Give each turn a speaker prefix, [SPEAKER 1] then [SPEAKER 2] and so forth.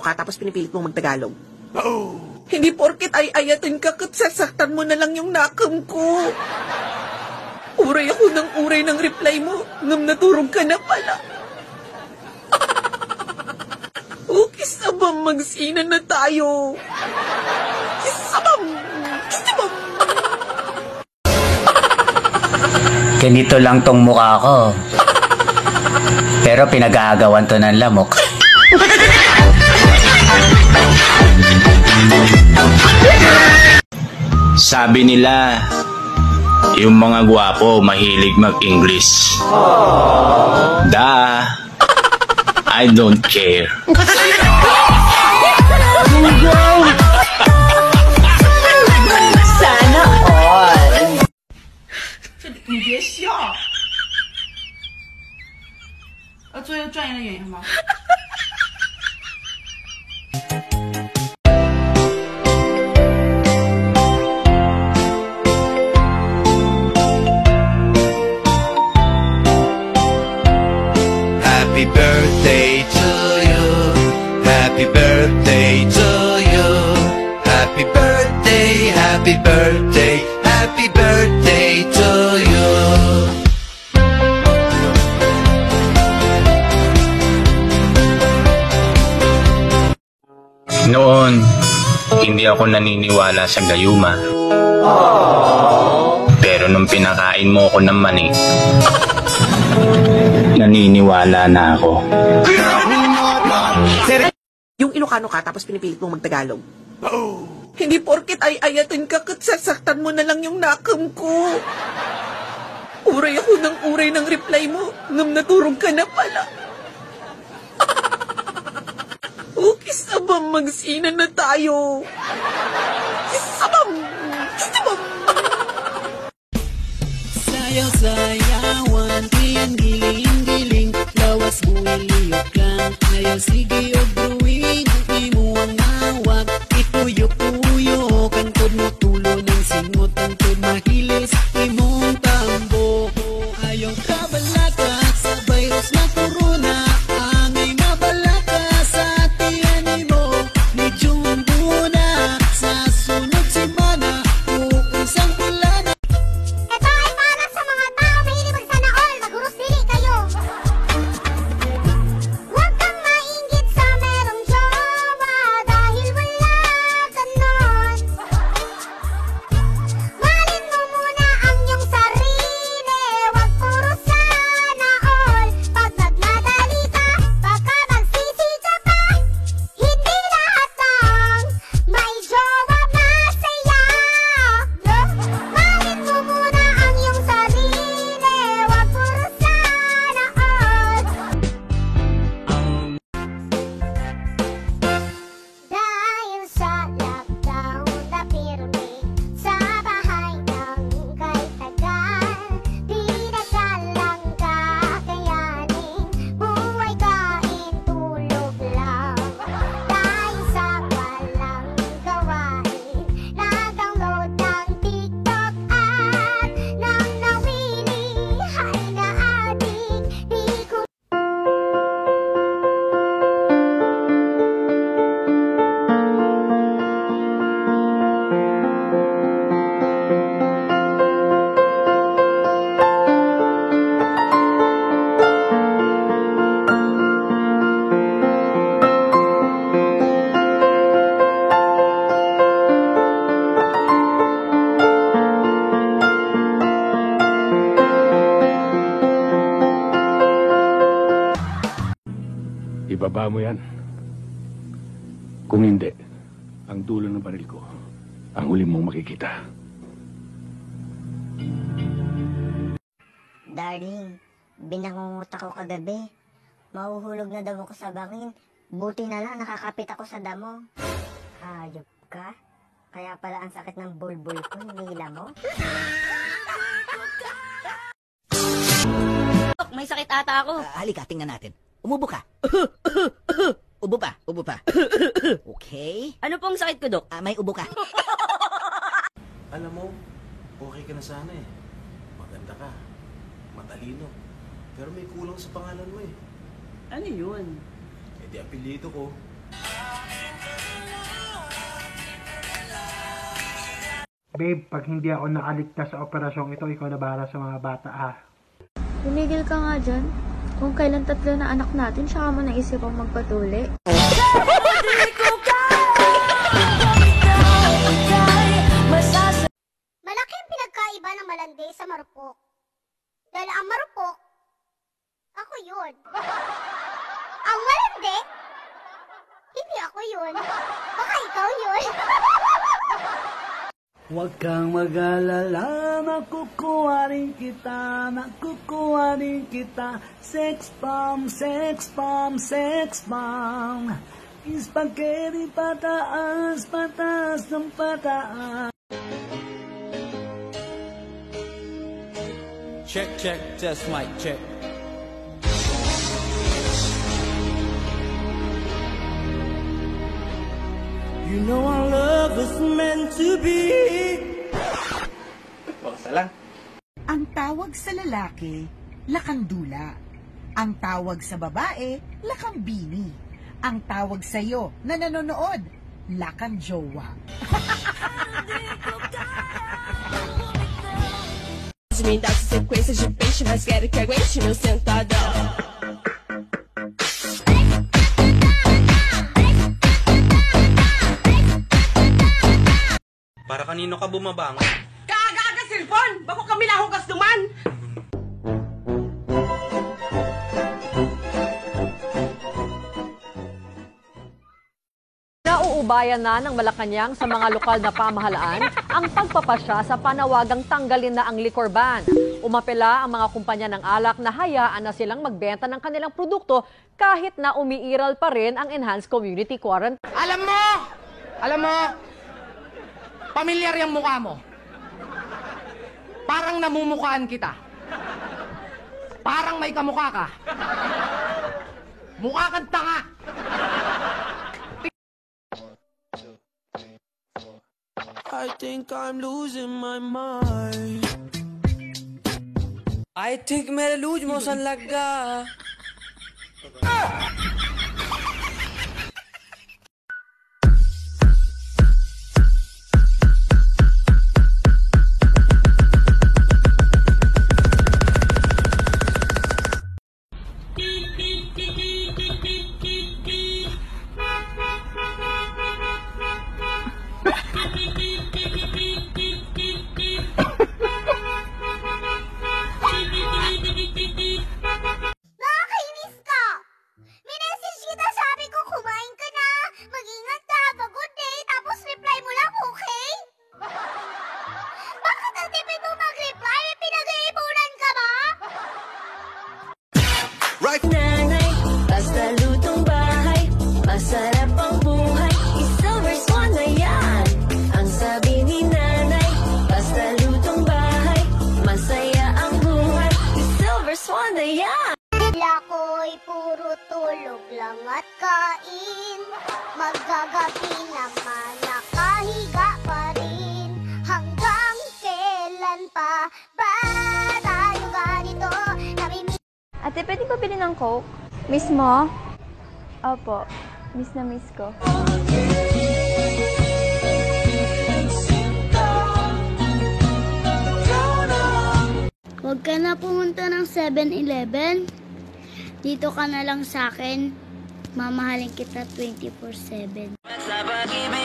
[SPEAKER 1] ka tapos pinipilit mong magtagalog. Hindi porket ay ayatin ka kat sasaktan mo na lang yung nakam ko. Uray ako ng uray ng reply mo nang naturog ka na pala. Ukis na ba magsinan na tayo? Kisabam! Kisabam!
[SPEAKER 2] Ganito lang tong mukha ko. Pero pinag-aagawan to ng lamok.
[SPEAKER 3] Sabi nila, yung mga gwapo mahilig mag-English. I don't care.
[SPEAKER 4] Sana all.
[SPEAKER 5] 你别笑。做一个专业的演员吗？
[SPEAKER 6] Happy birthday to you. Happy birthday to you. Happy birthday, happy birthday, happy birthday to you.
[SPEAKER 3] Noon, hindi ako naniniwala sa gayuma. Pero nung pinakain mo ako ng mani, naniniwala na ako.
[SPEAKER 1] Yung Ilocano ka tapos pinipilit mong magtagalog. Hindi porket ay ayatin ka kat sasaktan mo na lang yung nakam ko. Uray ako ng uray ng reply mo nang naturog ka na pala. Ukis na ba magsinan na tayo? Kisabam! Kisabam!
[SPEAKER 7] Sayaw-sayawan, giling-giling, lawas buwiliyok lang. Ayaw sige o bruwing, di mo ang mawag. Ituyok-uyok, ang tod mo tulo ng singot, ang tod mahilis, imong tambo. Ayaw kabalaka sa virus na corona, angay mabalaka sa tiyan mo. Ni Jumbo na sa sunod semana, uusang pulana.
[SPEAKER 8] Ito ay para sa mga tao mahilig magsana all, magurus dili kayo. Huwag kang mainggit sa merong jowa dahil wala ka nun. Mahalin mo muna ang iyong sarili, huwag puro sana all. Pag nagmadali ka, baka magsisi ka pa. Hindi lahat ng may jowa masaya. Mahalin mo muna ang iyong sarili, huwag puro sana all. Dahil sa lockdown na pirmi sa bahay ng kahit tagal, di nagsalang kakayanin, buhay kain tulog lang. Dahil sa walang gawain, nag-download ng TikTok at nang nawili ay na-addict, di ko
[SPEAKER 9] Ibaba mo yan. Kung hindi, ang dulo ng baril ko, ang huli mong makikita.
[SPEAKER 8] Darling, binangungot ako kagabi. Mahuhulog na daw ako sa bangin. Buti na lang nakakapit ako sa damo. Hayop ka? Kaya pala ang sakit ng bulbul ko, hinihila mo?
[SPEAKER 4] May sakit ata ako.
[SPEAKER 7] Halika, tingnan natin. Umubo ka. Ubo pa, ubo pa. Okay.
[SPEAKER 4] Ano pong sakit ko, Dok?
[SPEAKER 7] May ubo ka.
[SPEAKER 10] Alam mo, okay ka na sana eh. Maganda ka, matalino. Pero may kulang sa pangalan mo eh.
[SPEAKER 5] Ano yun?
[SPEAKER 10] Eh di apelyido ko,
[SPEAKER 11] Babe, pag hindi ako nakaligtas sa operasyong ito, ikaw na bahala sa mga bata, ha?
[SPEAKER 12] Tumigil ka nga dyan. Kung kailan 3 na anak natin, saka mo naisip ang magpatuli.
[SPEAKER 8] Malaki ang pinagkaiba ng malandi sa marupok. Dahil ang marupok, ako yun. Ang malandi, hindi ako yun. Baka ikaw yun.
[SPEAKER 7] Huwag kang mag-alala, makukuha rin kita. Sex bomb, sex bomb, sex bomb. Spaghetti pataas, pataas ng pataas.
[SPEAKER 10] Check, check, test mic, check.
[SPEAKER 7] You know our love was meant to be.
[SPEAKER 10] Basta lang.
[SPEAKER 13] Ang tawag sa lalaki, lakandula. Ang tawag sa babae, lakambini. Ang tawag sa'yo na nanonood, lakandjowa.
[SPEAKER 14] Me dá sequência de peixe, mas quero que aguente meu sentadão.
[SPEAKER 10] Para kanino ka bumabang?
[SPEAKER 5] Kaaga-aga cellphone! Bako kami nahugas duman!
[SPEAKER 15] Nauubayan na ng Malacanang sa mga lokal na pamahalaan ang pagpapasya sa panawagang tanggalin na ang liquor ban. Umapela ang mga kumpanya ng alak na hayaan na silang magbenta ng kanilang produkto kahit na umiiral pa rin ang enhanced community quarantine.
[SPEAKER 16] Alam mo, pamilyar yung mukha mo. Parang namumukhaan kita. Parang may kamukha ka. Mukha kang tanga.
[SPEAKER 7] I think I'm losing my mind. I think मेरे loose motion लग गया.
[SPEAKER 8] Nakakainis ka! Minessage kita, sabi ko kumain ka na. Mag-ingat ka, have a good day. Tapos reply mo lang, okay? Bakit ang tipid mo mag-reply? Pinag-iipunan ka ba?
[SPEAKER 7] Right.
[SPEAKER 14] Nanay, basta lutong bahay, masarap ang buhay, i-silver swan na yan. Ang sabi ni nanay, basta lutong bahay, masaya ang buhay, i-silver swan na yan.
[SPEAKER 8] Ako'y puro tulog lang at kain. Magagabi naman nakahiga pa rin. Hanggang kailan pa ba tayo ganito?
[SPEAKER 12] Ate, pwede ba bilhin ng Coke? Miss mo? Opo, miss na miss ko.
[SPEAKER 8] Huwag ka na pumunta ng 7-Eleven. Dito ka na lang sa akin. Mamahalin kita 24/7.
[SPEAKER 14] Sa pag-ibig